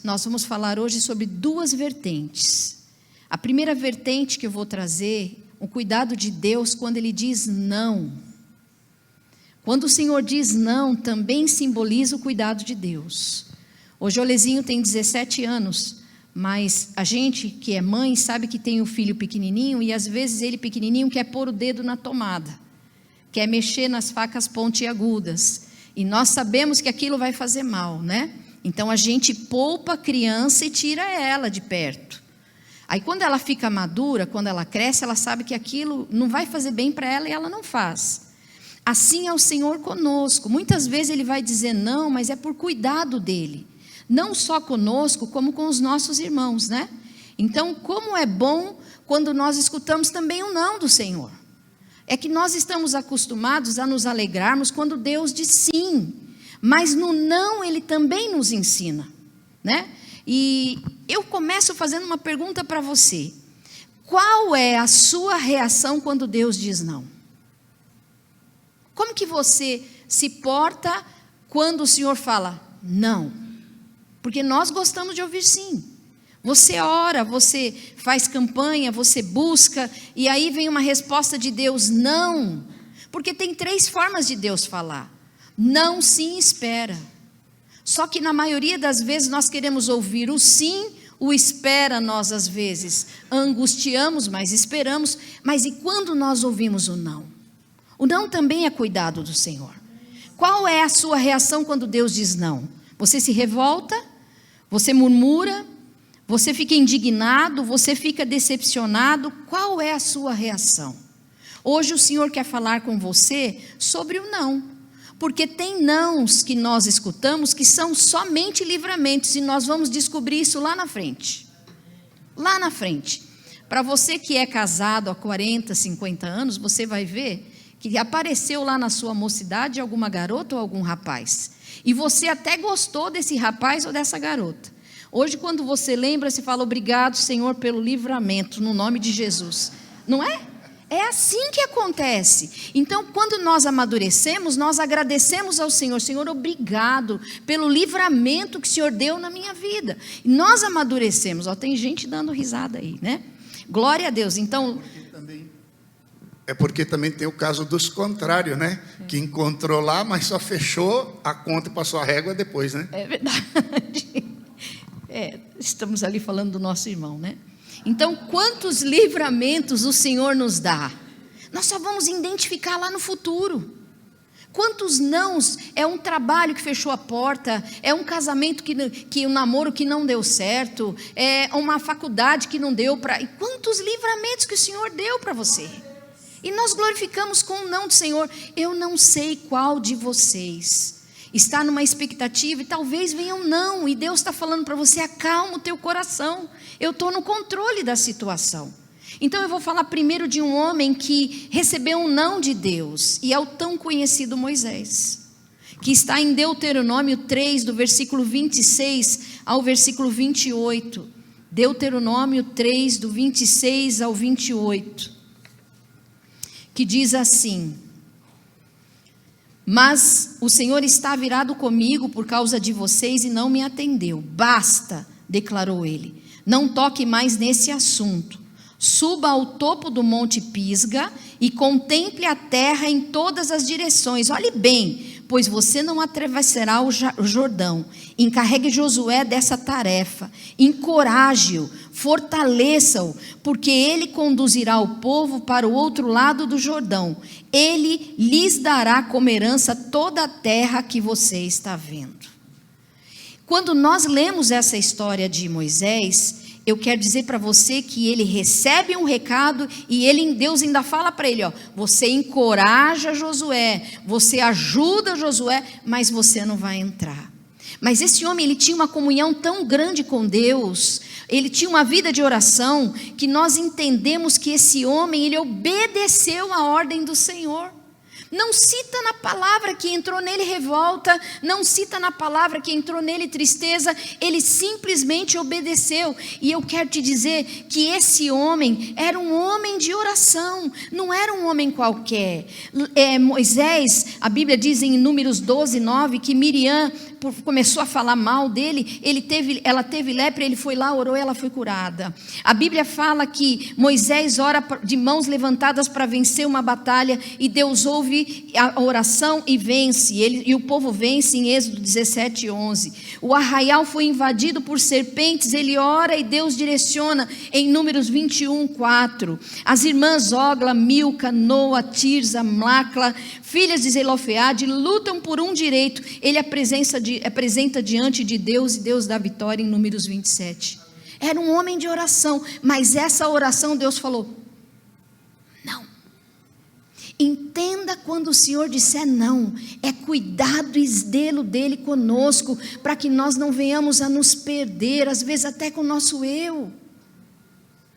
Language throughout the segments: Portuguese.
Nós vamos falar hoje sobre duas vertentes. A primeira vertente que eu vou trazer, o cuidado de Deus quando Ele diz não. Quando o Senhor diz não, também simboliza o cuidado de Deus. Hoje o Olezinho tem 17 anos, mas a gente que é mãe sabe que tem um filho pequenininho e às vezes ele pequenininho quer pôr o dedo na tomada, quer mexer nas facas pontiagudas. E nós sabemos que aquilo vai fazer mal, né? Então a gente poupa a criança e tira ela de perto. Aí quando ela fica madura, quando ela cresce, ela sabe que aquilo não vai fazer bem para ela e ela não faz. Assim é o Senhor conosco. Muitas vezes Ele vai dizer não, mas é por cuidado dEle. Não só conosco, como com os nossos irmãos, né? Então, como é bom quando nós escutamos também o não do Senhor. É que nós estamos acostumados a nos alegrarmos quando Deus diz sim. Mas no não Ele também nos ensina, né? E eu começo fazendo uma pergunta para você. Qual é a sua reação quando Deus diz não? Como que você se porta quando o Senhor fala não? Porque nós gostamos de ouvir sim. Você ora, você faz campanha, você busca, e aí vem uma resposta de Deus, não. Porque tem 3 formas de Deus falar. Não, sim, espera. Só que na maioria das vezes nós queremos ouvir o sim, o espera nós às vezes angustiamos, mas esperamos. Mas e quando nós ouvimos o não? O não também é cuidado do Senhor. Qual é a sua reação quando Deus diz não? Você se revolta? Você murmura? Você fica indignado? Você fica decepcionado? Qual é a sua reação? Hoje o Senhor quer falar com você sobre o não. Porque tem nãos que nós escutamos que são somente livramentos, e nós vamos descobrir isso lá na frente. Lá na frente. Para você que é casado há 40, 50 anos, você vai ver que apareceu lá na sua mocidade alguma garota ou algum rapaz. E você até gostou desse rapaz ou dessa garota. Hoje, quando você lembra, você fala, obrigado, Senhor, pelo livramento, no nome de Jesus. Não é? É assim que acontece. Então, quando nós amadurecemos, nós agradecemos ao Senhor. Senhor, obrigado pelo livramento que o Senhor deu na minha vida. E nós amadurecemos. Ó, tem gente dando risada aí, né? Glória a Deus. Então... É porque também tem o caso dos contrários, né? Que encontrou lá, mas só fechou a conta e passou a régua depois, né? É verdade. Estamos ali falando do nosso irmão, né? Então, quantos livramentos o Senhor nos dá? Nós só vamos identificar lá no futuro. Quantos nãos? É um trabalho que fechou a porta, é um casamento que um namoro que não deu certo, é uma faculdade que não deu para... E quantos livramentos que o Senhor deu para você? E nós glorificamos com o não do Senhor. Eu não sei qual de vocês está numa expectativa e talvez venha um não, e Deus está falando para você, acalma o teu coração, eu estou no controle da situação. Então eu vou falar primeiro de um homem que recebeu um não de Deus, e é o tão conhecido Moisés, que está em Deuteronômio 3, do versículo 26 ao versículo 28, Deuteronômio 3, do 26 ao 28, que diz assim: mas o Senhor está virado comigo por causa de vocês e não me atendeu. Basta, declarou ele, não toque mais nesse assunto. Suba ao topo do monte Pisga e contemple a terra em todas as direções. Olhe bem, pois você não atravessará o Jordão. Encarregue Josué dessa tarefa, encoraje-o, fortaleça-o, porque ele conduzirá o povo para o outro lado do Jordão. Ele lhes dará como herança toda a terra que você está vendo. Quando nós lemos essa história de Moisés, eu quero dizer para você que ele recebe um recado e Deus ainda fala para ele, ó, você encoraja Josué, você ajuda Josué, mas você não vai entrar. Mas esse homem, ele tinha uma comunhão tão grande com Deus, ele tinha uma vida de oração, que nós entendemos que esse homem, ele obedeceu a ordem do Senhor. Não cita na palavra que entrou nele revolta, não cita na palavra que entrou nele tristeza, ele simplesmente obedeceu. E eu quero te dizer que esse homem era um homem de oração, não era um homem qualquer. Moisés, a Bíblia diz em Números 12, 9, que Miriam começou a falar mal dele, ela teve lepra, ele foi lá, orou e ela foi curada. A Bíblia fala que Moisés ora de mãos levantadas para vencer uma batalha, e Deus ouve a oração e vence, e o povo vence em Êxodo 17:11. O arraial foi invadido por serpentes, ele ora e Deus direciona em Números 21:4. As irmãs Ogla, Milca, Noa, Tirza, Macla, filhas de Zelofeade, lutam por um direito, ele apresenta diante de Deus, e Deus dá vitória em Números 27. Era um homem de oração, mas essa oração Deus falou: não. Entenda quando o Senhor disser não, é cuidado e zelo dele conosco, para que nós não venhamos a nos perder, às vezes até com o nosso eu.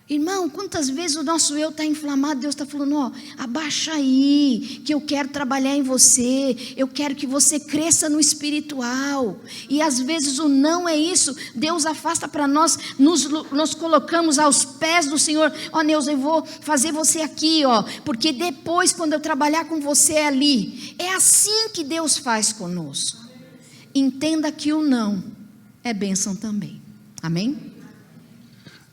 Irmão, quantas vezes o nosso eu está inflamado, Deus está falando: ó, abaixa aí, que eu quero trabalhar em você, eu quero que você cresça no espiritual. E às vezes o não é isso, Deus afasta para nós, nós colocamos aos pés do Senhor: ó Deus, eu vou fazer você aqui, ó, porque depois quando eu trabalhar com você é ali. É assim que Deus faz conosco. Entenda que o não é bênção também, amém?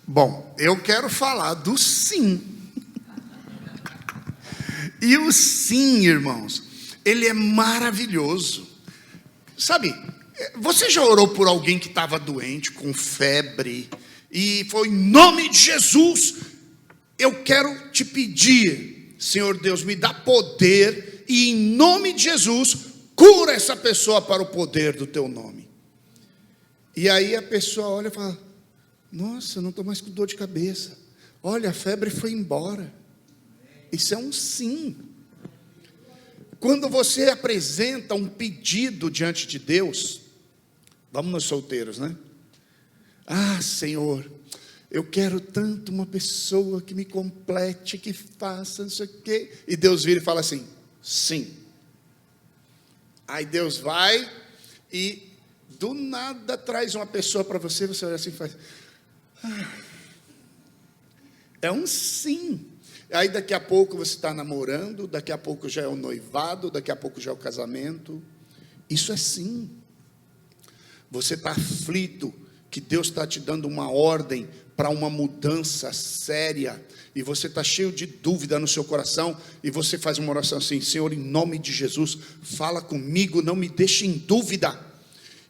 Bom, eu quero falar do sim. E o sim, irmãos, ele é maravilhoso. Sabe, você já orou por alguém que estava doente, com febre, e foi: em nome de Jesus, eu quero te pedir, Senhor Deus, me dá poder, e em nome de Jesus, cura essa pessoa para o poder do teu nome. E aí a pessoa olha e fala: nossa, eu não estou mais com dor de cabeça. Olha, a febre foi embora. Isso é um sim. Quando você apresenta um pedido diante de Deus, vamos nos solteiros, né? Ah, Senhor, eu quero tanto uma pessoa que me complete, que faça não sei o quê. E Deus vira e fala assim: sim. Aí Deus vai e do nada traz uma pessoa para você, você olha assim e faz: é um sim. Aí daqui a pouco você está namorando, daqui a pouco já é o noivado, daqui a pouco já é o casamento. Isso é sim. Você está aflito, que Deus está te dando uma ordem para uma mudança séria, e você está cheio de dúvida no seu coração, e você faz uma oração assim: Senhor, em nome de Jesus, fala comigo, não me deixe em dúvida.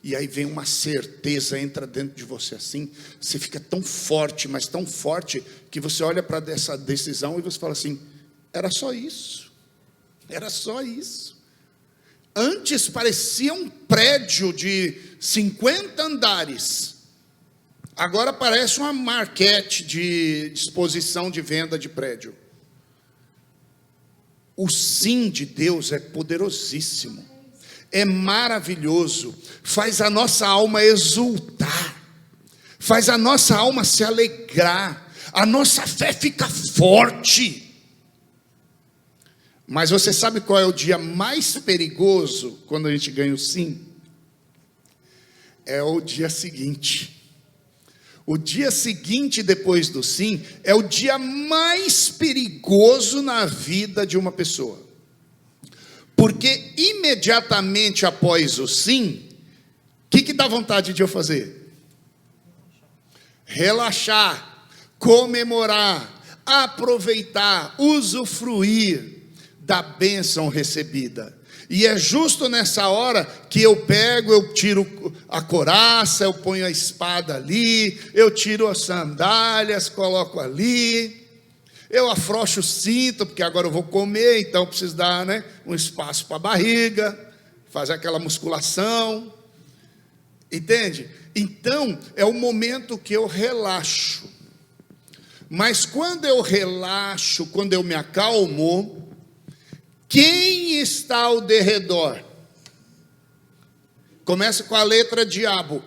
E aí vem uma certeza, entra dentro de você assim, você fica tão forte, mas tão forte, que você olha para essa decisão e você fala assim: era só isso, era só isso. Antes parecia um prédio de 50 andares, agora parece uma marquete de exposição de venda de prédio. O sim de Deus é poderosíssimo, é maravilhoso, faz a nossa alma exultar, faz a nossa alma se alegrar, a nossa fé fica forte. Mas você sabe qual é o dia mais perigoso quando a gente ganha o sim? É o dia seguinte. O dia seguinte depois do sim é o dia mais perigoso na vida de uma pessoa. Porque imediatamente após o sim, o que dá vontade de eu fazer? Relaxar, comemorar, aproveitar, usufruir da bênção recebida. E é justo nessa hora que eu pego, eu tiro a couraça, eu ponho a espada ali, eu tiro as sandálias, coloco ali, eu afrouxo o cinto, porque agora eu vou comer, então preciso dar, né, um espaço para a barriga, fazer aquela musculação, entende? Então, é o momento que eu relaxo. Mas quando eu relaxo, quando eu me acalmo, quem está ao derredor? Começa com a letra diabo.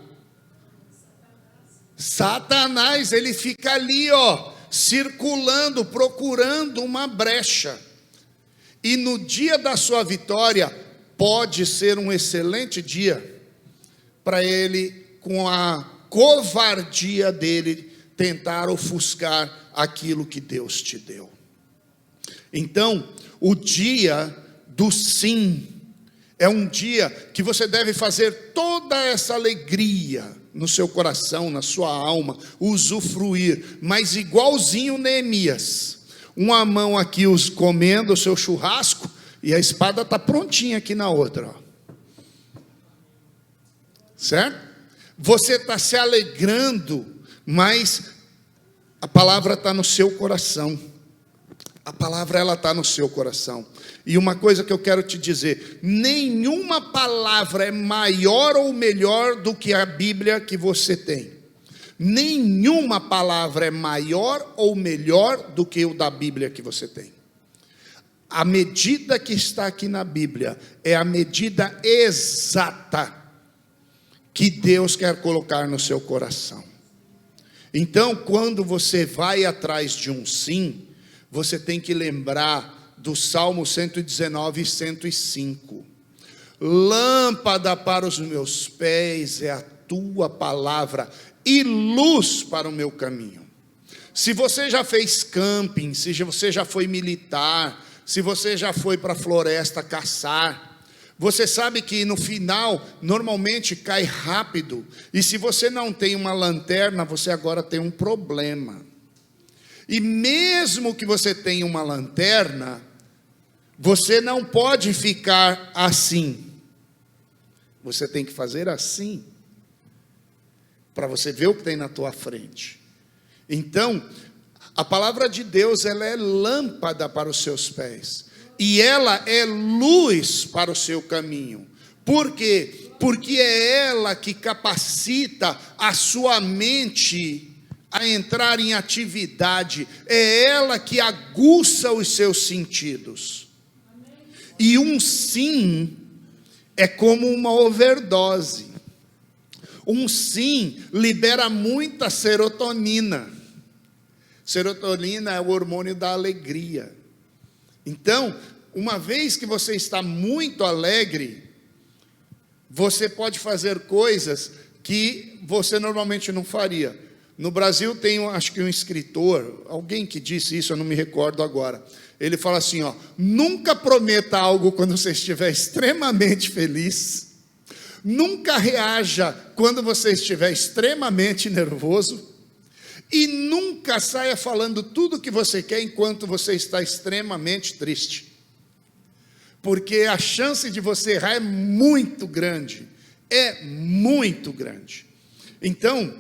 Satanás, ele fica ali, ó, circulando, procurando uma brecha. E no dia da sua vitória, pode ser um excelente dia para ele, com a covardia dele, tentar ofuscar aquilo que Deus te deu. Então, o dia do sim É um dia que você deve fazer toda essa alegria no seu coração, na sua alma, usufruir, mas igualzinho Neemias. Uma mão aqui comendo o seu churrasco, e a espada está prontinha aqui na outra. Ó. Certo? Você está se alegrando, mas a palavra está no seu coração. A palavra, ela está no seu coração. E uma coisa que eu quero te dizer: nenhuma palavra é maior ou melhor do que a Bíblia que você tem. Nenhuma palavra é maior ou melhor do que o da Bíblia que você tem. A medida que está aqui na Bíblia é a medida exata que Deus quer colocar no seu coração. Então, quando você vai atrás de um sim, você tem que lembrar do Salmo 119 e 105. Lâmpada para os meus pés é a tua palavra e luz para o meu caminho. Se você já fez camping, se você já foi militar, se você já foi para a floresta caçar, você sabe que no final, normalmente cai rápido. E se você não tem uma lanterna, você agora tem um problema. E mesmo que você tenha uma lanterna, você não pode ficar assim. Você tem que fazer assim, para você ver o que tem na tua frente. Então, a palavra de Deus, ela é lâmpada para os seus pés, e ela é luz para o seu caminho. Por quê? Porque é ela que capacita a sua mente a entrar em atividade, é ela que aguça os seus sentidos. E um sim é como uma overdose. Um sim libera muita serotonina. Serotonina é o hormônio da alegria. Então, uma vez que você está muito alegre, você pode fazer coisas que você normalmente não faria. No Brasil tem, acho que um escritor, alguém que disse isso, eu não me recordo agora. Ele fala assim, ó: nunca prometa algo quando você estiver extremamente feliz. Nunca reaja quando você estiver extremamente nervoso. E nunca saia falando tudo o que você quer enquanto você está extremamente triste. Porque a chance de você errar é muito grande. É muito grande. Então,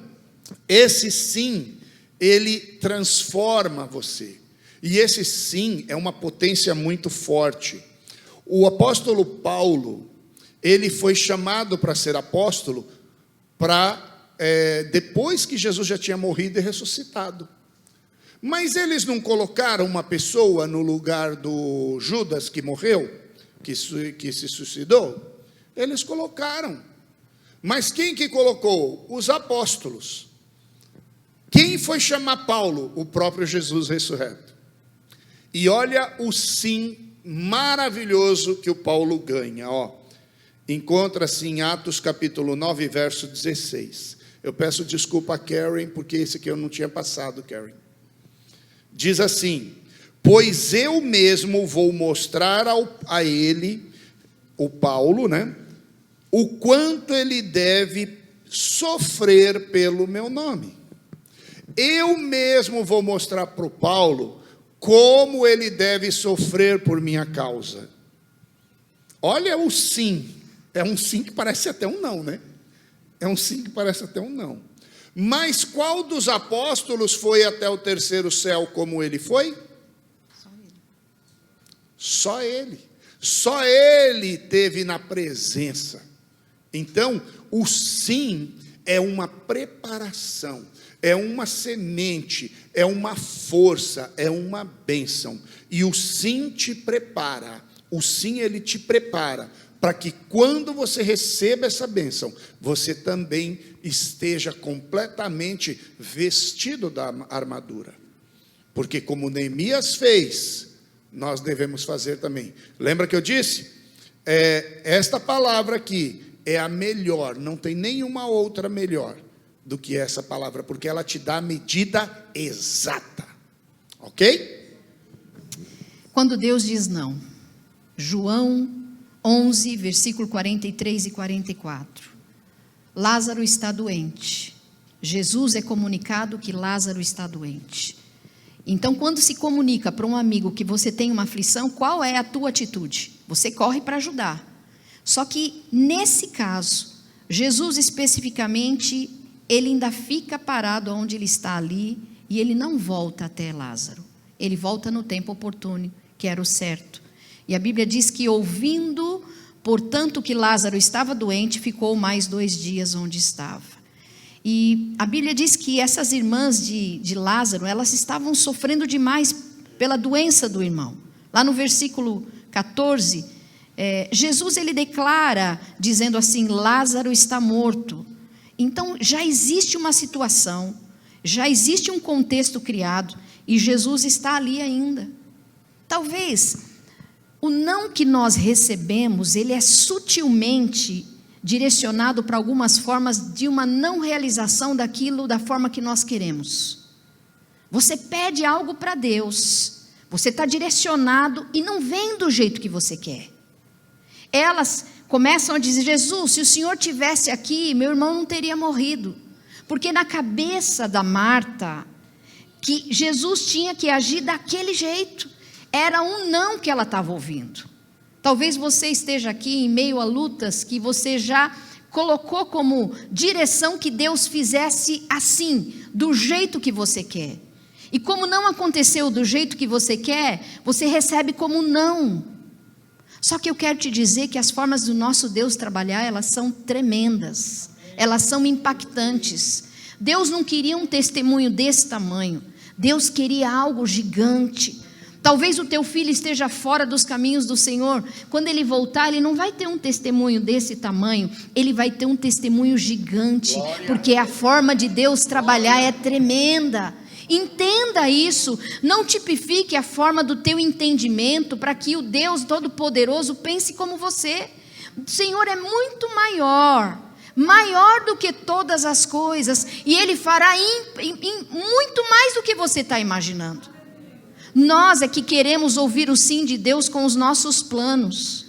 esse sim, ele transforma você. E esse sim é uma potência muito forte. O apóstolo Paulo, ele foi chamado para ser apóstolo depois que Jesus já tinha morrido e ressuscitado. Mas eles não colocaram uma pessoa no lugar do Judas que morreu, que se suicidou? Eles colocaram. Mas quem que colocou? Os apóstolos. Quem foi chamar Paulo? O próprio Jesus ressurreto. E olha o sim maravilhoso que o Paulo ganha, ó. Encontra-se em Atos capítulo 9, verso 16. Eu peço desculpa a Karen, porque esse aqui eu não tinha passado, Karen. Diz assim: pois eu mesmo vou mostrar a ele, o Paulo, né, o quanto ele deve sofrer pelo meu nome. Eu mesmo vou mostrar para o Paulo como ele deve sofrer por minha causa. Olha o sim. É um sim que parece até um não, né? É um sim que parece até um não. Mas qual dos apóstolos foi até o terceiro céu como ele foi? Só ele. Só ele teve na presença. Então, o sim é uma preparação, é uma semente, é uma força, é uma bênção. E o sim te prepara. O sim, ele te prepara para que quando você receba essa bênção, você também esteja completamente vestido da armadura. Porque como Neemias fez, nós devemos fazer também. Lembra que eu disse? Esta palavra aqui é a melhor, não tem nenhuma outra melhor do que essa palavra, porque ela te dá a medida exata. Ok? Quando Deus diz não, João 11, versículo 43 e 44. Lázaro está doente. Jesus é comunicado que Lázaro está doente. Então, quando se comunica para um amigo que você tem uma aflição, qual é a tua atitude? Você corre para ajudar. Só que, nesse caso, Jesus especificamente, ele ainda fica parado onde ele está ali, e ele não volta até Lázaro. Ele volta no tempo oportuno, que era o certo. E a Bíblia diz que, ouvindo, portanto, que Lázaro estava doente, ficou mais 2 dias onde estava. E a Bíblia diz que essas irmãs de Lázaro, elas estavam sofrendo demais pela doença do irmão. Lá no versículo 14, Jesus ele declara, dizendo assim, Lázaro está morto. Então já existe uma situação, já existe um contexto criado, e Jesus está ali ainda. Talvez o não que nós recebemos, ele é sutilmente direcionado para algumas formas de uma não realização daquilo da forma que nós queremos. Você pede algo para Deus, você está direcionado e não vem do jeito que você quer. Elas começam a dizer, Jesus, se o Senhor tivesse aqui, meu irmão não teria morrido. Porque na cabeça da Marta, que Jesus tinha que agir daquele jeito, era um não que ela estava ouvindo. Talvez você esteja aqui em meio a lutas que você já colocou como direção que Deus fizesse assim, do jeito que você quer. E como não aconteceu do jeito que você quer, você recebe como não. Só que eu quero te dizer que as formas do nosso Deus trabalhar, elas são tremendas, elas são impactantes. Deus não queria um testemunho desse tamanho, Deus queria algo gigante. Talvez o teu filho esteja fora dos caminhos do Senhor. Quando ele voltar, ele não vai ter um testemunho desse tamanho. Ele vai ter um testemunho gigante. Porque a forma de Deus trabalhar é tremenda. Entenda isso. Não tipifique a forma do teu entendimento para que o Deus Todo-Poderoso pense como você. O Senhor é muito maior. Maior do que todas as coisas. E Ele fará muito mais do que você está imaginando. Nós é que queremos ouvir o sim de Deus com os nossos planos.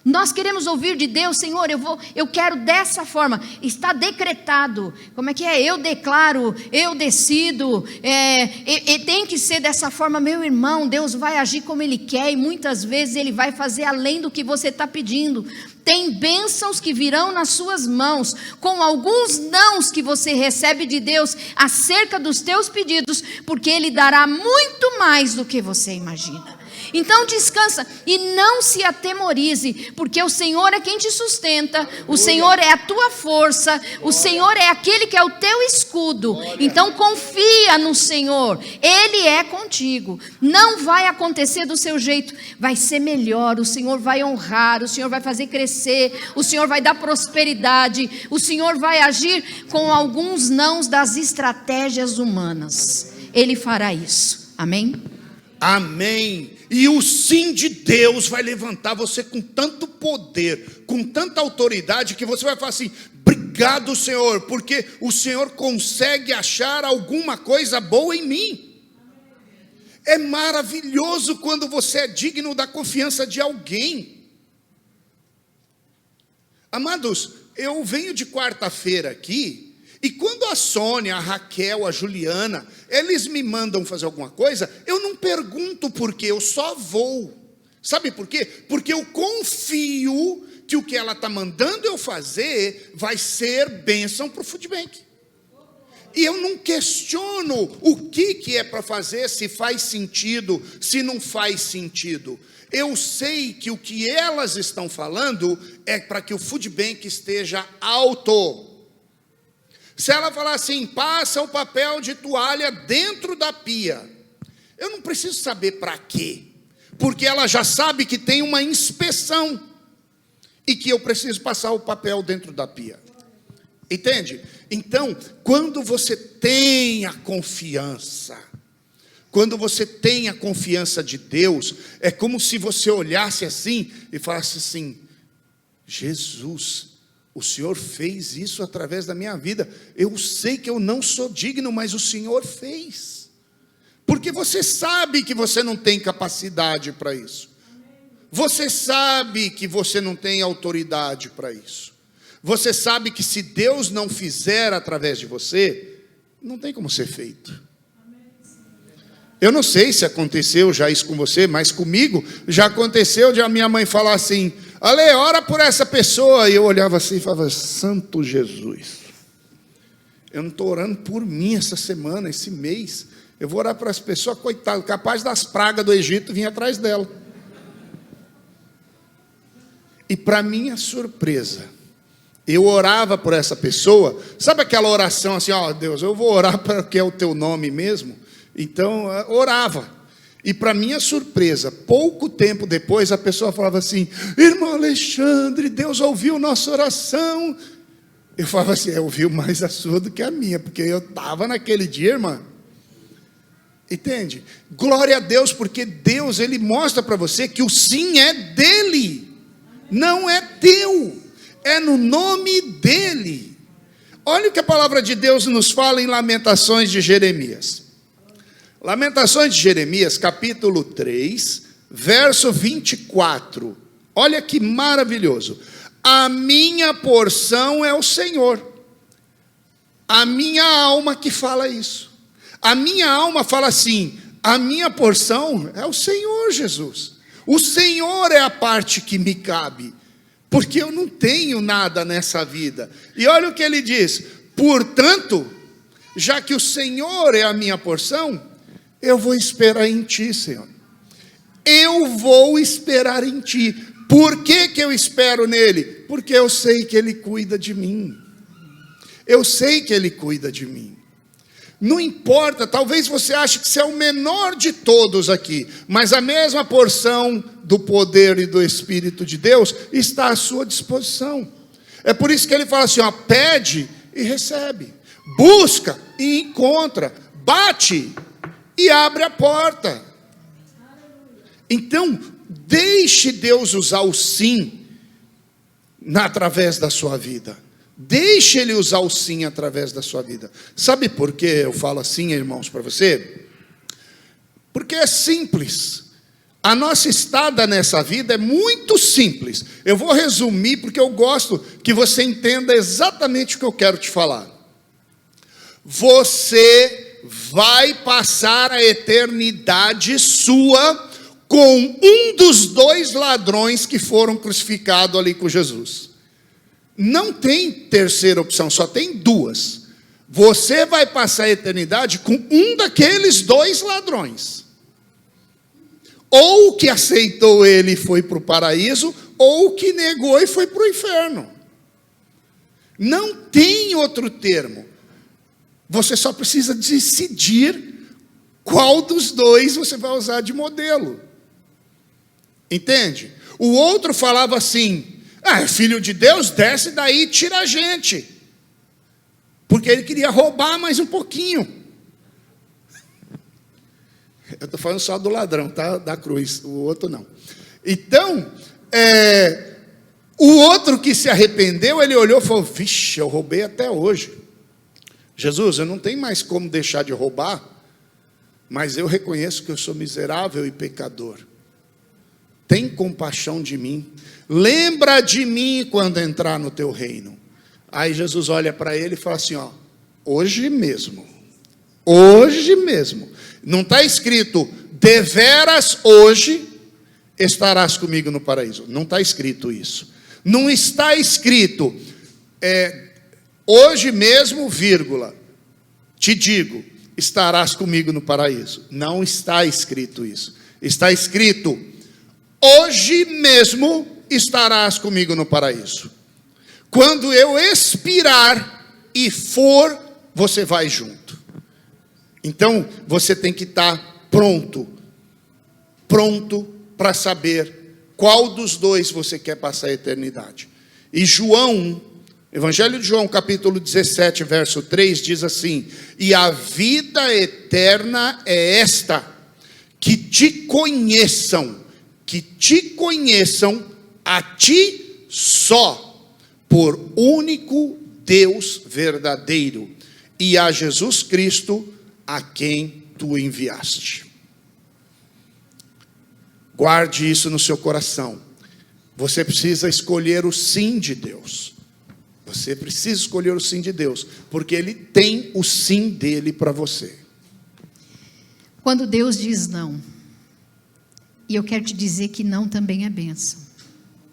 Nós queremos ouvir de Deus, Senhor, eu quero dessa forma, está decretado. Como é que é? Eu declaro, eu decido, tem que ser dessa forma, meu irmão. Deus vai agir como Ele quer e muitas vezes Ele vai fazer além do que você está pedindo. Tem bênçãos que virão nas suas mãos, com alguns nãos que você recebe de Deus acerca dos teus pedidos, porque Ele dará muito mais do que você imagina. Então descansa e não se atemorize, porque o Senhor é quem te sustenta, o Senhor é a tua força, o Senhor é aquele que é o teu escudo. Então confia no Senhor, Ele é contigo. Não vai acontecer do seu jeito, vai ser melhor. O Senhor vai honrar, o Senhor vai fazer crescer, o Senhor vai dar prosperidade, o Senhor vai agir com alguns nãos das estratégias humanas. Ele fará isso, amém? Amém. E o sim de Deus vai levantar você com tanto poder, com tanta autoridade, que você vai falar assim, obrigado, Senhor, porque o Senhor consegue achar alguma coisa boa em mim. É maravilhoso quando você é digno da confiança de alguém. Amados, eu venho de quarta-feira aqui, e quando a Sônia, a Raquel, a Juliana, eles me mandam fazer alguma coisa, eu não pergunto por quê, eu só vou. Sabe por quê? Porque eu confio que o que ela está mandando eu fazer vai ser bênção para o Food Bank. E eu não questiono o que é para fazer, se faz sentido, se não faz sentido. Eu sei que o que elas estão falando é para que o Food Bank esteja alto. Se ela falar assim, passa o papel de toalha dentro da pia, eu não preciso saber para quê, porque ela já sabe que tem uma inspeção e que eu preciso passar o papel dentro da pia. Entende? Então, quando você tem a confiança, quando você tem a confiança de Deus, é como se você olhasse assim e falasse assim, Jesus, o Senhor fez isso através da minha vida. Eu sei que eu não sou digno, mas o Senhor fez. Porque você sabe que você não tem capacidade para isso. Você sabe que você não tem autoridade para isso. Você sabe que se Deus não fizer através de você, não tem como ser feito. Eu não sei se aconteceu já isso com você, mas comigo já aconteceu de a minha mãe falar assim: Ale, ora por essa pessoa. E eu olhava assim e falava: Santo Jesus, eu não estou orando por mim essa semana, esse mês. Eu vou orar para as pessoas, coitado, capaz das pragas do Egito vir atrás dela. E para minha surpresa, eu orava por essa pessoa. Sabe aquela oração assim: ó, Deus, eu vou orar para que é o teu nome mesmo? Então, orava. E para minha surpresa, pouco tempo depois, a pessoa falava assim: irmão Alexandre, Deus ouviu nossa oração. Eu falava assim: ouviu mais a sua do que a minha, porque eu estava naquele dia, irmã. Entende? Glória a Deus, porque Deus, Ele mostra para você que o sim é dEle, não é teu, é no nome dEle. Olha o que a palavra de Deus nos fala em Lamentações de Jeremias. Lamentações de Jeremias, capítulo 3, verso 24. Olha que maravilhoso. A minha porção é o Senhor. A minha alma que fala isso. A minha alma fala assim: a minha porção é o Senhor Jesus. O Senhor é a parte que me cabe, porque eu não tenho nada nessa vida. E olha o que ele diz: portanto, já que o Senhor é a minha porção, eu vou esperar em Ti, Senhor. Eu vou esperar em Ti. Por que eu espero nele? Porque eu sei que Ele cuida de mim. Eu sei que Ele cuida de mim. Não importa, talvez você ache que você é o menor de todos aqui, mas a mesma porção do poder e do Espírito de Deus está à sua disposição. É por isso que ele fala assim: ó, pede e recebe, busca e encontra, bate e abre a porta. Então, deixe Deus usar o sim através da sua vida. Deixe Ele usar o sim através da sua vida. Sabe por que eu falo assim, irmãos, para você? Porque é simples. A nossa estada nessa vida é muito simples. Eu vou resumir porque eu gosto que você entenda exatamente o que eu quero te falar. Você vai passar a eternidade sua com um dos dois ladrões que foram crucificados ali com Jesus. Não tem terceira opção, só tem duas. Você vai passar a eternidade com um daqueles dois ladrões. Ou o que aceitou ele e foi para o paraíso, ou o que negou e foi para o inferno. Não tem outro termo. Você só precisa decidir qual dos dois você vai usar de modelo. Entende? O outro falava assim: é filho de Deus, desce daí e tira a gente. Porque ele queria roubar mais um pouquinho. Eu estou falando só do ladrão, tá? Da cruz, o outro não. Então, o outro que se arrependeu, ele olhou e falou: vixe, eu roubei até hoje. Jesus, eu não tenho mais como deixar de roubar, mas eu reconheço que eu sou miserável e pecador. Tem compaixão de mim. Lembra de mim quando entrar no teu reino. Aí Jesus olha para ele e fala assim: ó, hoje mesmo. Não está escrito deveras hoje estarás comigo no paraíso. Não está escrito isso. Não está escrito hoje mesmo, vírgula, te digo, estarás comigo no paraíso. Não está escrito isso. Está escrito: hoje mesmo estarás comigo no paraíso. Quando eu expirar e for, você vai junto. Então, você tem que estar pronto para saber qual dos dois você quer passar a eternidade. E João, Evangelho de João, capítulo 17, verso 3, diz assim: e a vida eterna é esta, que te conheçam a ti só, por único Deus verdadeiro, e a Jesus Cristo, a quem tu enviaste. Guarde isso no seu coração. Você precisa escolher o sim de Deus. Você precisa escolher o sim de Deus, porque Ele tem o sim dele para você. Quando Deus diz não, e eu quero te dizer que não também é bênção.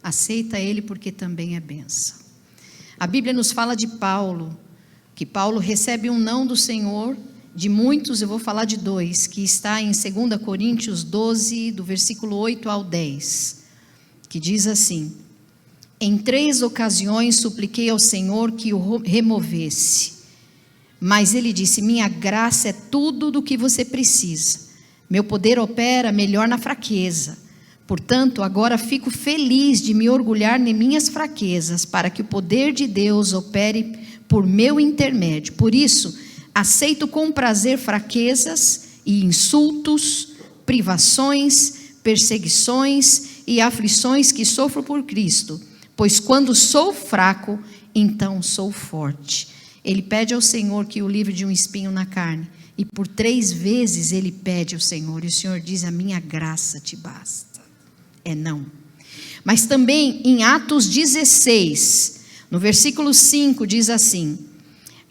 Aceita Ele porque também é bênção. A Bíblia nos fala de Paulo, que Paulo recebe um não do Senhor, de muitos, eu vou falar de 2, que está em 2 Coríntios 12, do versículo 8 ao 10, que diz assim: em 3 ocasiões supliquei ao Senhor que o removesse, mas Ele disse: minha graça é tudo do que você precisa, meu poder opera melhor na fraqueza, portanto agora fico feliz de me orgulhar em minhas fraquezas, para que o poder de Deus opere por meu intermédio. Por isso, aceito com prazer fraquezas e insultos, privações, perseguições e aflições que sofro por Cristo, pois quando sou fraco, então sou forte. Ele pede ao Senhor que o livre de um espinho na carne, e por 3 vezes ele pede ao Senhor, e o Senhor diz: a minha graça te basta. É não. Mas também em Atos 16, no versículo 5, diz assim: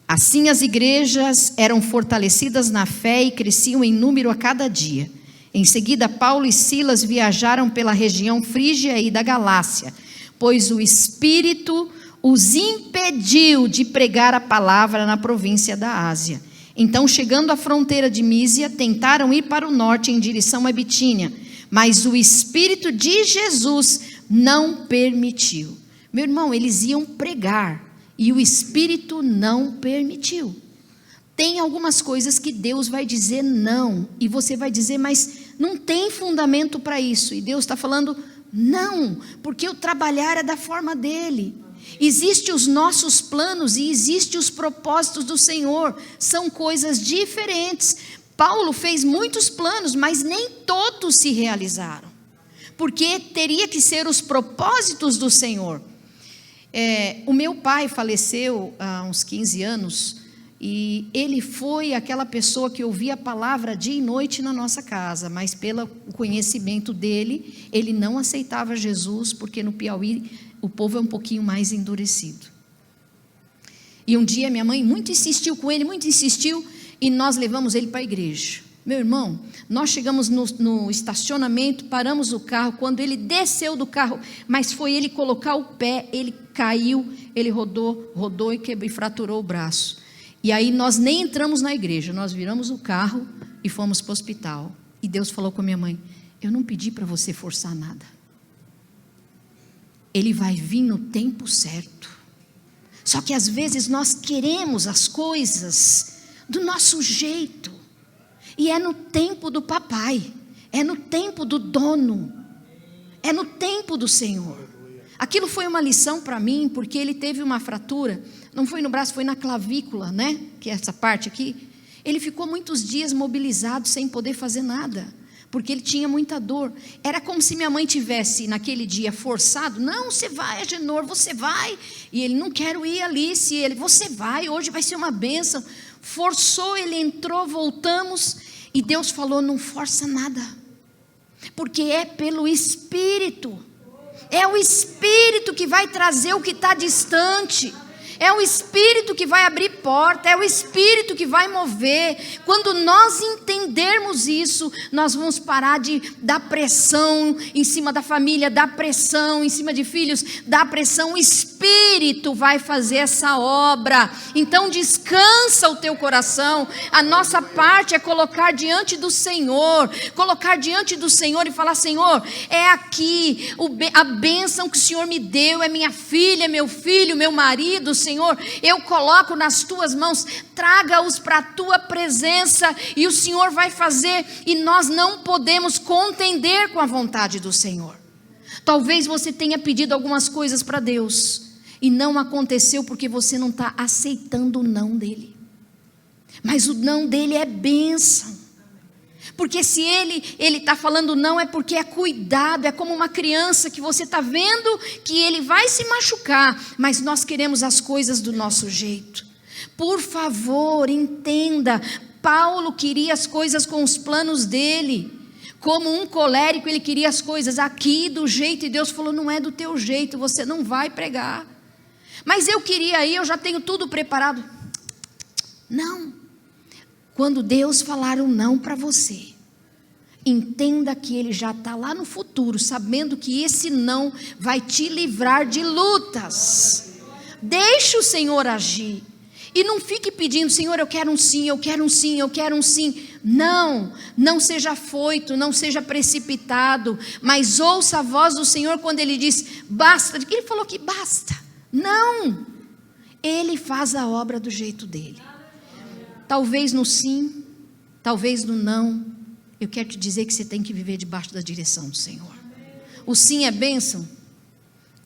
assim as igrejas eram fortalecidas na fé e cresciam em número a cada dia. Em seguida, Paulo e Silas viajaram pela região frígia e da Galácia, pois o Espírito os impediu de pregar a palavra na província da Ásia. Então, chegando à fronteira de Mísia, tentaram ir para o norte em direção a Bitínia, mas o Espírito de Jesus não permitiu. Meu irmão, eles iam pregar e o Espírito não permitiu. Tem algumas coisas que Deus vai dizer não, e você vai dizer: mas não tem fundamento para isso. E Deus está falando: não, porque o trabalhar é da forma dele. Existem os nossos planos e existem os propósitos do Senhor, são coisas diferentes. Paulo fez muitos planos, mas nem todos se realizaram, porque teria que ser os propósitos do Senhor. O meu pai faleceu há uns 15 anos, e ele foi aquela pessoa que ouvia a palavra dia e noite na nossa casa, mas pelo conhecimento dele, ele não aceitava Jesus, porque no Piauí o povo é um pouquinho mais endurecido. E um dia minha mãe muito insistiu com ele, muito insistiu, e nós levamos ele para a igreja. Meu irmão, nós chegamos no estacionamento, paramos o carro, quando ele desceu do carro, mas foi ele colocar o pé, ele caiu, ele rodou e fraturou o braço. E aí nós nem entramos na igreja, nós viramos o carro e fomos para o hospital. E Deus falou com a minha mãe: eu não pedi para você forçar nada. Ele vai vir no tempo certo. Só que às vezes nós queremos as coisas do nosso jeito. E é no tempo do papai, é no tempo do dono, é no tempo do Senhor. Aquilo foi uma lição para mim, porque ele teve uma fratura, não foi no braço, foi na clavícula, né? Que é essa parte aqui. Ele ficou muitos dias mobilizado sem poder fazer nada, porque ele tinha muita dor. Era como se minha mãe tivesse naquele dia forçado: não, você vai, Agenor, você vai. E ele: não quero ir, Alice. E ele: você vai, hoje vai ser uma bênção. Forçou, ele entrou, voltamos, e Deus falou: não força nada, porque é pelo Espírito. É o Espírito que vai trazer o que está distante. É o Espírito que vai abrir porta, é o Espírito que vai mover. Quando nós entendermos isso, nós vamos parar de dar pressão em cima da família, dar pressão em cima de filhos, dar pressão. O Espírito vai fazer essa obra. Então descansa o teu coração. A nossa parte é colocar diante do Senhor, e falar: Senhor, é aqui a bênção que o Senhor me deu, é minha filha, meu filho, meu marido, Senhor, eu coloco nas tuas mãos, traga-os para a tua presença, e o Senhor vai fazer. E nós não podemos contender com a vontade do Senhor. Talvez você tenha pedido algumas coisas para Deus e não aconteceu porque você não está aceitando o não dele. Mas o não dele é bênção. Porque se ele está falando não, é porque é cuidado. É como uma criança que você está vendo que ele vai se machucar, mas nós queremos as coisas do nosso jeito. Por favor, entenda, Paulo queria as coisas com os planos dele. Como um colérico, ele queria as coisas aqui do jeito, e Deus falou: não é do teu jeito, você não vai pregar. Mas eu queria ir, eu já tenho tudo preparado. Não. Quando Deus falar um não para você, entenda que Ele já está lá no futuro, sabendo que esse não vai te livrar de lutas. Deixe o Senhor agir. E não fique pedindo: Senhor, eu quero um sim, eu quero um sim, eu quero um sim. Não seja afoito, não seja precipitado, mas ouça a voz do Senhor quando Ele diz: basta. Ele falou que basta. Não, Ele faz a obra do jeito dEle. Talvez no sim, talvez no não, eu quero te dizer que você tem que viver debaixo da direção do Senhor. O sim é bênção,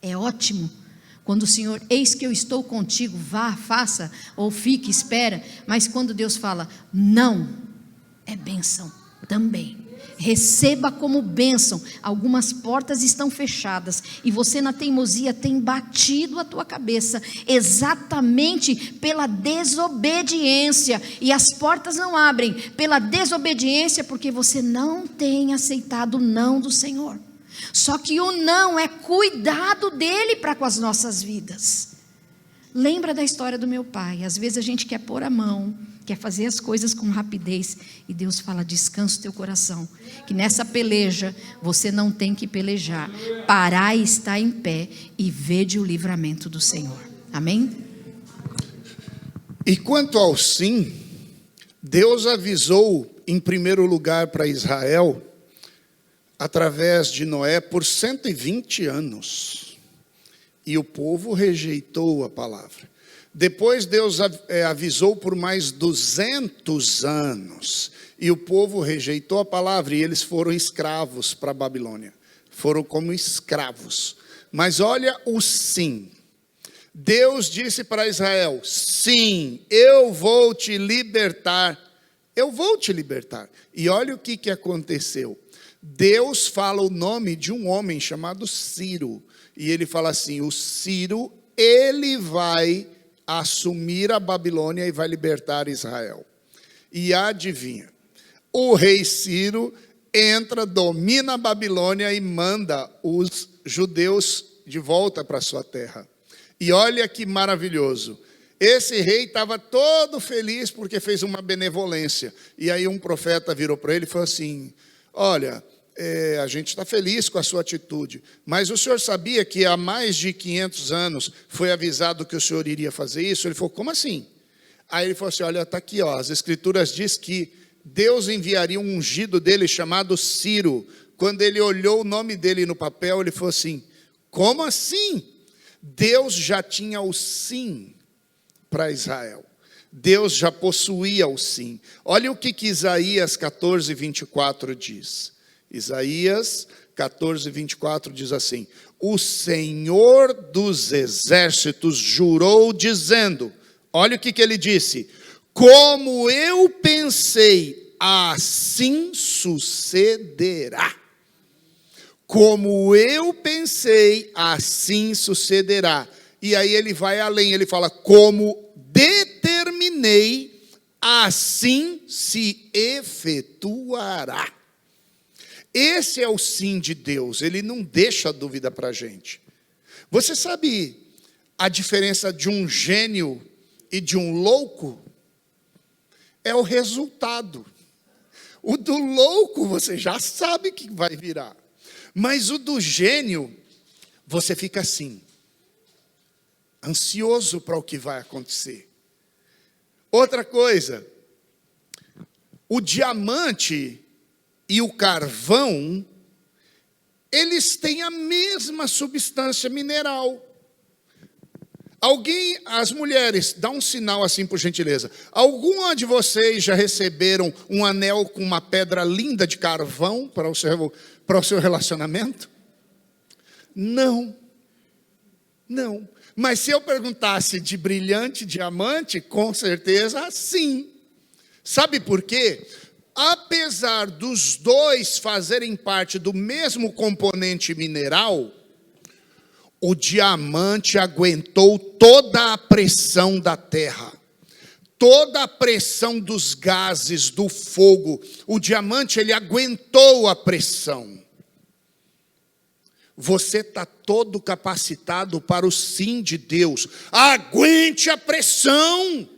é ótimo. Quando o Senhor: eis que eu estou contigo, vá, faça, ou fique, espera. Mas quando Deus fala não, é bênção também. Receba como bênção. Algumas portas estão fechadas e você, na teimosia, tem batido a tua cabeça exatamente pela desobediência, e as portas não abrem pela desobediência porque você não tem aceitado o não do Senhor. Só que o não é cuidado dele para com as nossas vidas. Lembra da história do meu pai? Às vezes a gente quer pôr a mão, quer fazer as coisas com rapidez, e Deus fala: descansa o teu coração, que nessa peleja você não tem que pelejar. Parar e estar em pé e vede o livramento do Senhor. Amém? E quanto ao sim, Deus avisou em primeiro lugar para Israel, através de Noé, por 120 anos. E o povo rejeitou a palavra. Depois Deus avisou por mais 200 anos. E o povo rejeitou a palavra, e eles foram escravos para a Babilônia. Foram como escravos. Mas olha o sim. Deus disse para Israel: sim, eu vou te libertar. Eu vou te libertar. E olha o que aconteceu. Deus fala o nome de um homem chamado Ciro. E ele fala assim: o Ciro, ele vai assumir a Babilônia e vai libertar Israel. E adivinha, o rei Ciro entra, domina a Babilônia e manda os judeus de volta para sua terra. E olha que maravilhoso. Esse rei estava todo feliz porque fez uma benevolência. E aí um profeta virou para ele e falou assim: olha, a gente está feliz com a sua atitude, mas o senhor sabia que há mais de 500 anos foi avisado que o senhor iria fazer isso? Ele falou: como assim? Aí ele falou assim: olha, está aqui, ó, as escrituras diz que Deus enviaria um ungido dele chamado Ciro. Quando ele olhou o nome dele no papel, ele falou assim: como assim? Deus já tinha o sim para Israel. Deus já possuía o sim. Olha o que Isaías 14, 24 diz. Isaías 14, 24 diz assim: o Senhor dos exércitos jurou dizendo, olha o que ele disse: como eu pensei, assim sucederá. Como eu pensei, assim sucederá. E aí ele vai além, ele fala: como determinei, assim se efetuará. Esse é o sim de Deus, ele não deixa dúvida para a gente. Você sabe a diferença de um gênio e de um louco? É o resultado. O do louco você já sabe que vai virar. Mas o do gênio, você fica assim, ansioso para o que vai acontecer. Outra coisa, o diamante e o carvão, eles têm a mesma substância mineral. Alguém, as mulheres, dá um sinal assim por gentileza. Alguma de vocês já receberam um anel com uma pedra linda de carvão para o seu relacionamento? Não. Não. Mas se eu perguntasse de brilhante diamante, com certeza sim. Sabe por quê? Apesar dos dois fazerem parte do mesmo componente mineral, o diamante aguentou toda a pressão da terra, toda a pressão dos gases, do fogo. O diamante, ele aguentou a pressão. Você está todo capacitado para o sim de Deus. Aguente a pressão.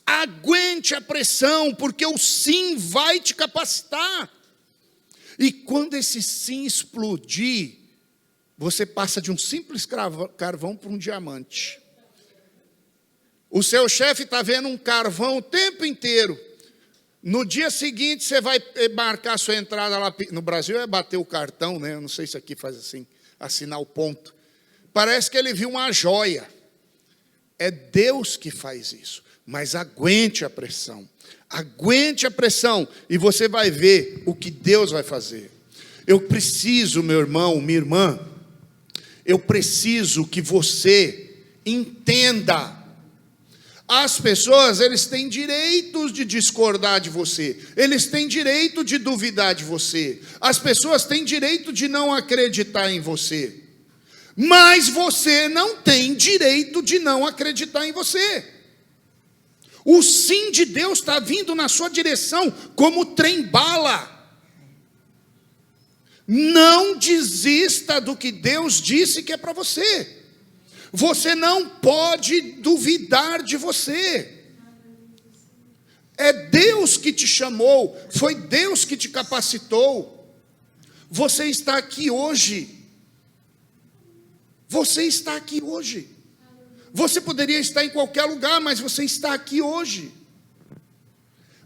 Aguente a pressão, porque o sim vai te capacitar. E quando esse sim explodir, você passa de um simples carvão para um diamante. O seu chefe está vendo um carvão o tempo inteiro. No dia seguinte, você vai marcar a sua entrada lá. No Brasil é bater o cartão, né? Eu não sei se aqui faz assim, assinar o ponto. Parece que ele viu uma joia. É Deus que faz isso. Mas aguente a pressão. Aguente a pressão e você vai ver o que Deus vai fazer. Eu preciso, meu irmão, minha irmã, eu preciso que você entenda. As pessoas, eles têm direito de discordar de você. Eles têm direito de duvidar de você. As pessoas têm direito de não acreditar em você. Mas você não tem direito de não acreditar em você. O sim de Deus está vindo na sua direção como trem-bala. Não desista do que Deus disse que é para você. Você não pode duvidar de você. É Deus que te chamou, foi Deus que te capacitou. Você está aqui hoje. Você está aqui hoje. Você poderia estar em qualquer lugar, mas você está aqui hoje.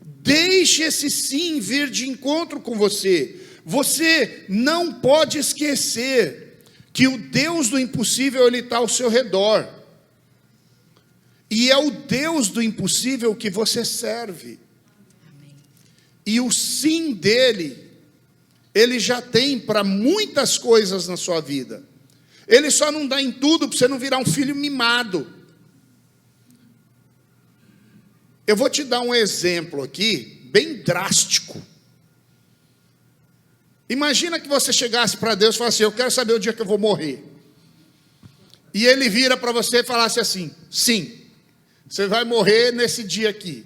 Deixe esse sim vir de encontro com você. Você não pode esquecer que o Deus do impossível, ele está ao seu redor. E é o Deus do impossível que você serve. E o sim dele, ele já tem para muitas coisas na sua vida. Ele só não dá em tudo para você não virar um filho mimado. Eu vou te dar um exemplo aqui, bem drástico. Imagina que você chegasse para Deus e falasse assim: eu quero saber o dia que eu vou morrer. E ele vira para você e falasse assim: sim, você vai morrer nesse dia aqui.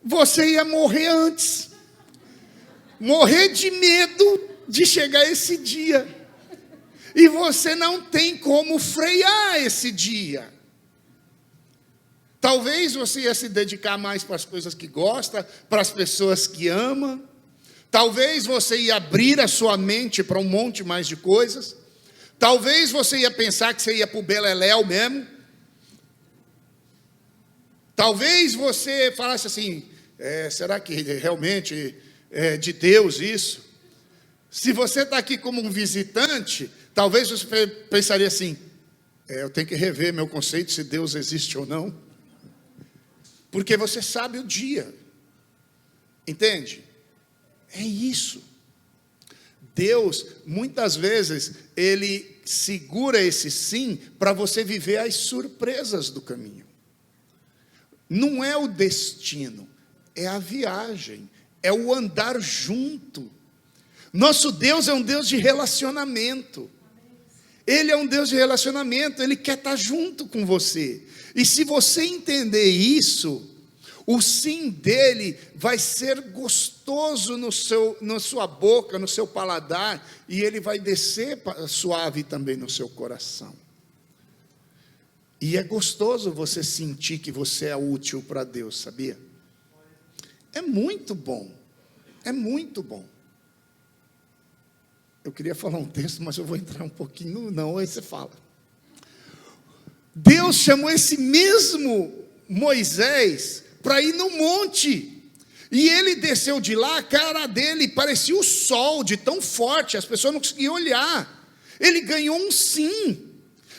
Você ia morrer antes. Morrer de medo de chegar esse dia. E você não tem como frear esse dia. Talvez você ia se dedicar mais para as coisas que gosta, para as pessoas que ama. Talvez você ia abrir a sua mente para um monte mais de coisas. Talvez você ia pensar que você ia para o beleléu mesmo. Talvez você falasse assim: será que realmente é de Deus isso? Se você está aqui como um visitante, talvez você pensaria assim: eu tenho que rever meu conceito se Deus existe ou não. Porque você sabe o dia. Entende? É isso. Deus, muitas vezes, ele segura esse sim para você viver as surpresas do caminho. Não é o destino, é a viagem, é o andar junto. Nosso Deus é um Deus de relacionamento. Ele é um Deus de relacionamento, ele quer estar junto com você. E se você entender isso, o sim dele vai ser gostoso na sua boca, no seu paladar, e ele vai descer suave também no seu coração. E é gostoso você sentir que você é útil para Deus, sabia? É muito bom, é muito bom. Eu queria falar um texto, mas eu vou entrar um pouquinho, não, aí você fala. Deus chamou esse mesmo Moisés para ir no monte, e ele desceu de lá, a cara dele parecia o sol, de tão forte, as pessoas não conseguiam olhar. Ele ganhou um sim,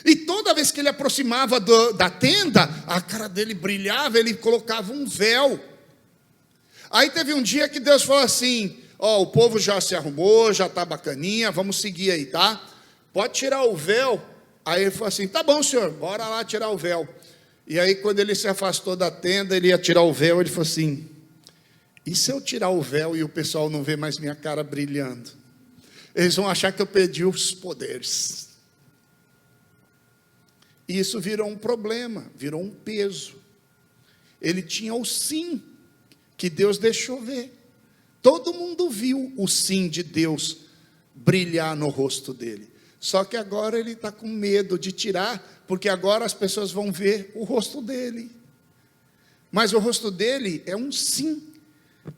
e toda vez que ele aproximava da tenda, a cara dele brilhava, ele colocava um véu. Aí teve um dia que Deus falou assim: o povo já se arrumou, já está bacaninha, vamos seguir aí, tá? Pode tirar o véu. Aí ele falou assim: tá bom, senhor, bora lá tirar o véu. E aí quando ele se afastou da tenda, ele ia tirar o véu, ele falou assim: e se eu tirar o véu e o pessoal não vê mais minha cara brilhando? Eles vão achar que eu perdi os poderes. E isso virou um problema, virou um peso. Ele tinha o sim que Deus deixou ver. Todo mundo viu o sim de Deus brilhar no rosto dele. Só que agora ele está com medo de tirar, porque agora as pessoas vão ver o rosto dele. Mas o rosto dele é um sim,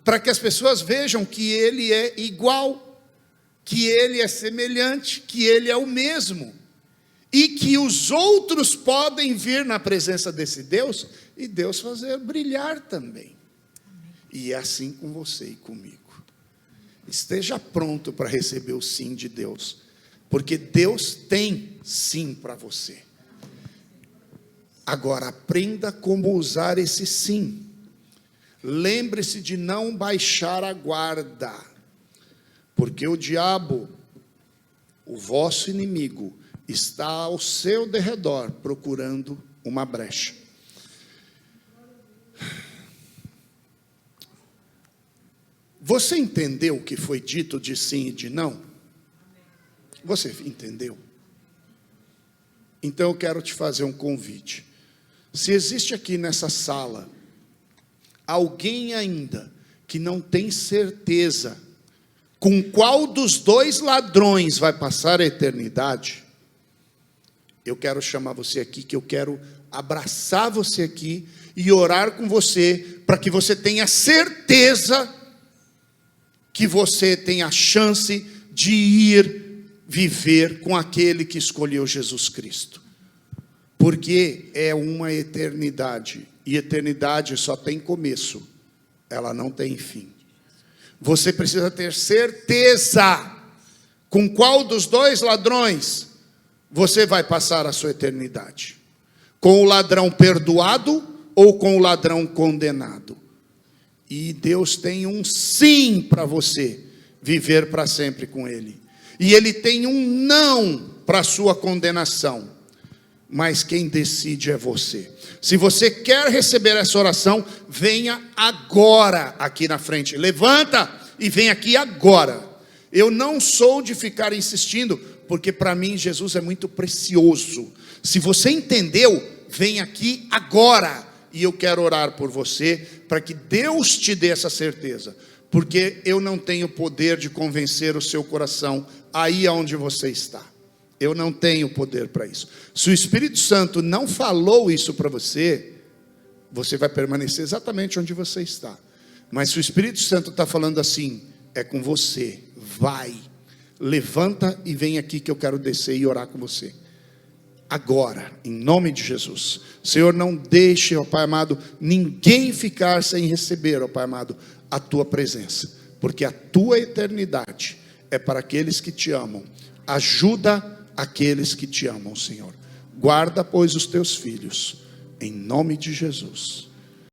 para que as pessoas vejam que ele é igual, que ele é semelhante, que ele é o mesmo. E que os outros podem vir na presença desse Deus e Deus fazer brilhar também. E é assim com você e comigo. Esteja pronto para receber o sim de Deus, porque Deus tem sim para você. Agora aprenda como usar esse sim. Lembre-se de não baixar a guarda, porque o diabo, o vosso inimigo, está ao seu derredor procurando uma brecha. Você entendeu o que foi dito de sim e de não? Você entendeu? Então eu quero te fazer um convite. Se existe aqui nessa sala alguém ainda que não tem certeza com qual dos dois ladrões vai passar a eternidade, eu quero chamar você aqui, que eu quero abraçar você aqui e orar com você, para que você tenha certeza que você tem a chance de ir viver com aquele que escolheu Jesus Cristo. Porque é uma eternidade, e eternidade só tem começo, ela não tem fim. Você precisa ter certeza com qual dos dois ladrões você vai passar a sua eternidade. Com o ladrão perdoado ou com o ladrão condenado. E Deus tem um sim para você viver para sempre com Ele. E Ele tem um não para a sua condenação. Mas quem decide é você. Se você quer receber essa oração, venha agora aqui na frente. Levanta e vem aqui agora. Eu não sou de ficar insistindo, porque para mim Jesus é muito precioso. Se você entendeu, vem aqui agora. E eu quero orar por você, para que Deus te dê essa certeza. Porque eu não tenho poder de convencer o seu coração aí onde você está. Eu não tenho poder para isso. Se o Espírito Santo não falou isso para você, você vai permanecer exatamente onde você está. Mas se o Espírito Santo está falando assim, é com você, vai, levanta e vem aqui que eu quero descer e orar com você. Agora, em nome de Jesus. Senhor, não deixe, ó Pai amado, ninguém ficar sem receber, ó Pai amado, a tua presença. Porque a tua eternidade é para aqueles que te amam. Ajuda aqueles que te amam, Senhor. Guarda, pois, os teus filhos, em nome de Jesus.